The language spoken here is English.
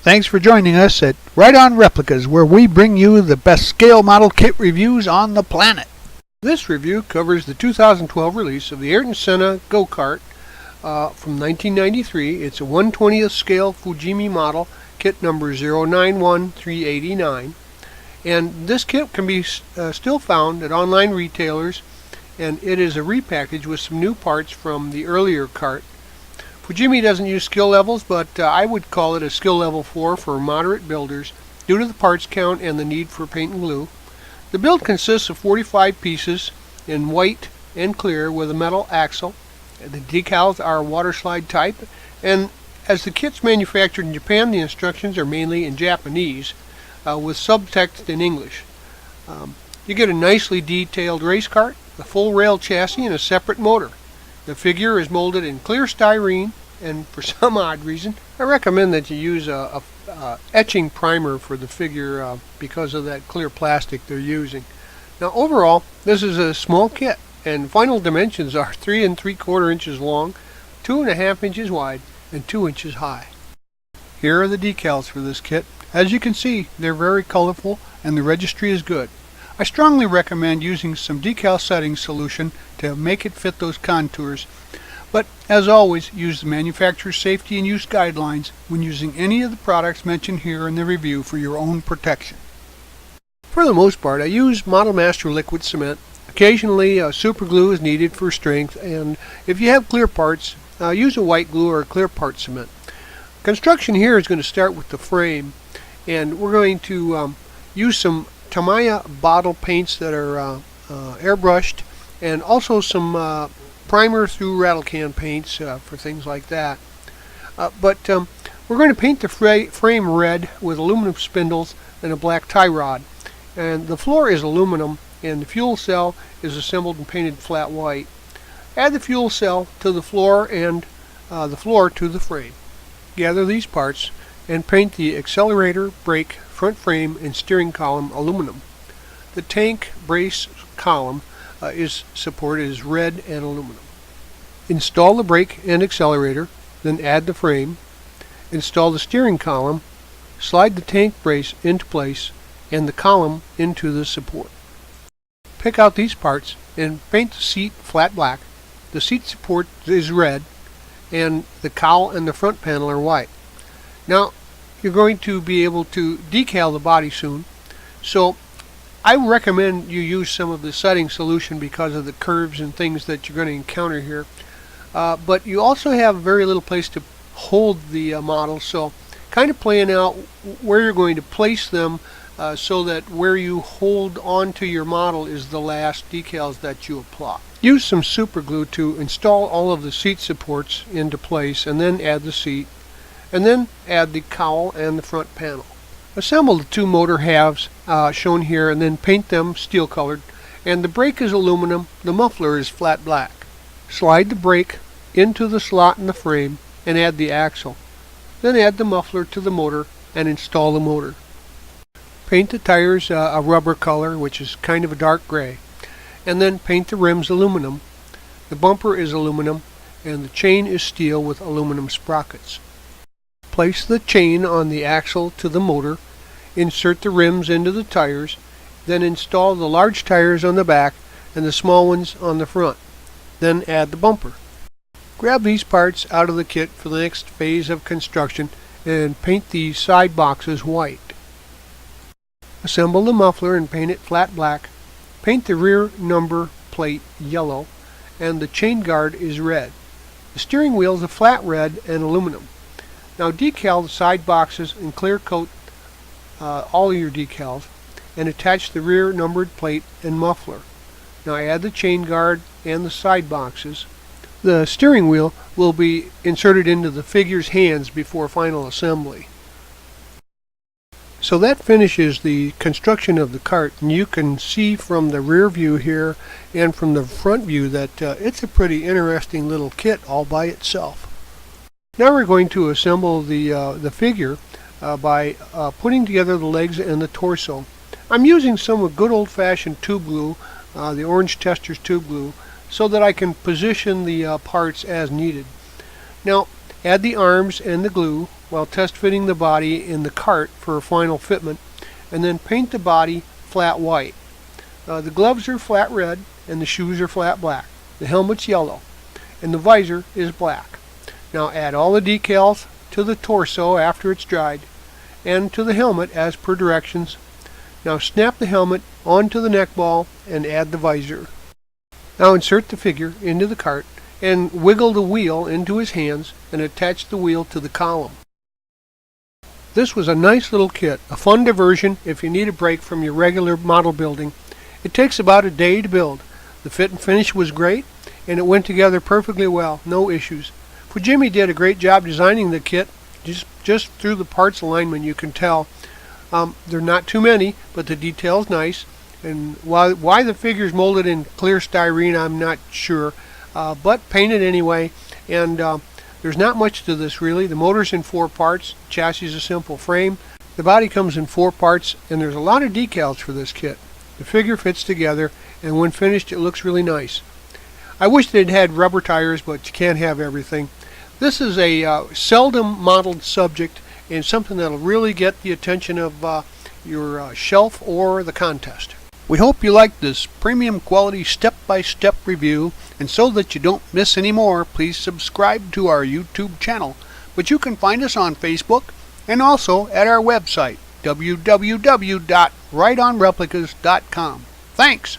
Thanks for joining us at Right On Replicas, where we bring you the best scale model kit reviews on the planet. This review covers the 2012 release of the Ayrton Senna Go-Kart from 1993. It's a 1/20th scale Fujimi model, kit number 091389. And this kit can be still found at online retailers, and it is a repackage with some new parts from the earlier kart. Fujimi doesn't use skill levels, but I would call it a skill level 4 for moderate builders due to the parts count and the need for paint and glue. The build consists of 45 pieces in white and clear with a metal axle. The decals are water slide type, and as the kit's manufactured in Japan, the instructions are mainly in Japanese with subtext in English. You get a nicely detailed race kart, a full rail chassis, and a separate motor. The figure is molded in clear styrene, and for some odd reason, I recommend that you use a etching primer for the figure because of that clear plastic they're using. Now overall, this is a small kit, and final dimensions are 3 3/4 inches long, 2.5 inches wide, and 2 inches high. Here are the decals for this kit. As you can see, they're very colorful and the registry is good. I strongly recommend using some decal setting solution to make it fit those contours, but as always, use the manufacturer's safety and use guidelines when using any of the products mentioned here in the review for your own protection. For the most part, I use Model Master liquid cement. Occasionally super glue is needed for strength, and if you have clear parts, use a white glue or a clear part cement. Construction here is going to start with the frame, and we're going to use some Tamiya bottle paints that are airbrushed, and also some primer through rattle can paints for things like that. But we're going to paint the frame red with aluminum spindles and a black tie rod. And the floor is aluminum, and the fuel cell is assembled and painted flat white. Add the fuel cell to the floor and the floor to the frame. Gather these parts and paint the accelerator, brake, front frame, and steering column aluminum. The tank brace column supported is red and aluminum. Install the brake and accelerator, then add the frame. Install the steering column, slide the tank brace into place, and the column into the support. Pick out these parts and paint the seat flat black. The seat support is red, and the cowl and the front panel are white. Now, you're going to be able to decal the body soon, so I recommend you use some of the setting solution because of the curves and things that you're going to encounter here. But you also have very little place to hold the model, so kind of plan out where you're going to place them so that where you hold onto your model is the last decals that you apply. Use some super glue to install all of the seat supports into place, and then add the seat, and then add the cowl and the front panel. Assemble the two motor halves shown here, and then paint them steel colored, and the brake is aluminum, the muffler is flat black. Slide the brake into the slot in the frame and add the axle. Then add the muffler to the motor and install the motor. Paint the tires a rubber color, which is kind of a dark gray, and then paint the rims aluminum. The bumper is aluminum, and the chain is steel with aluminum sprockets. Place the chain on the axle to the motor, insert the rims into the tires, then install the large tires on the back and the small ones on the front. Then add the bumper. Grab these parts out of the kit for the next phase of construction and paint the side boxes white. Assemble the muffler and paint it flat black. Paint the rear number plate yellow, and the chain guard is red. The steering wheel is a flat red and aluminum. Now decal the side boxes and clear coat all of your decals, and attach the rear numbered plate and muffler. Now add the chain guard and the side boxes. The steering wheel will be inserted into the figure's hands before final assembly. So that finishes the construction of the kart, and you can see from the rear view here and from the front view that it's a pretty interesting little kit all by itself. Now we're going to assemble the figure by putting together the legs and the torso. I'm using some good old-fashioned tube glue, the Orange Testors tube glue, so that I can position the parts as needed. Now add the arms and the glue while test fitting the body in the cart for a final fitment, and then paint the body flat white. The gloves are flat red and the shoes are flat black. The helmet's yellow and the visor is black. Now add all the decals to the torso after it's dried and to the helmet as per directions. Now snap the helmet onto the neck ball and add the visor. Now insert the figure into the cart and wiggle the wheel into his hands and attach the wheel to the column. This was a nice little kit, a fun diversion if you need a break from your regular model building. It takes about a day to build. The fit and finish was great and it went together perfectly well, no issues. Fujimi did a great job designing the kit. Just through the parts alignment you can tell. They're not too many, but the detail's nice. And why the figure's molded in clear styrene, I'm not sure. But painted anyway. And there's not much to this really. The motor's in 4 parts. Chassis is a simple frame. The body comes in 4 parts, and there's a lot of decals for this kit. The figure fits together, and when finished it looks really nice. I wish they'd had rubber tires, but you can't have everything. This is a seldom modeled subject and something that'll really get the attention of your shelf or the contest. We hope you liked this premium quality step-by-step review, and so that you don't miss any more, please subscribe to our YouTube channel. But you can find us on Facebook and also at our website, www.rightonreplicas.com. Thanks!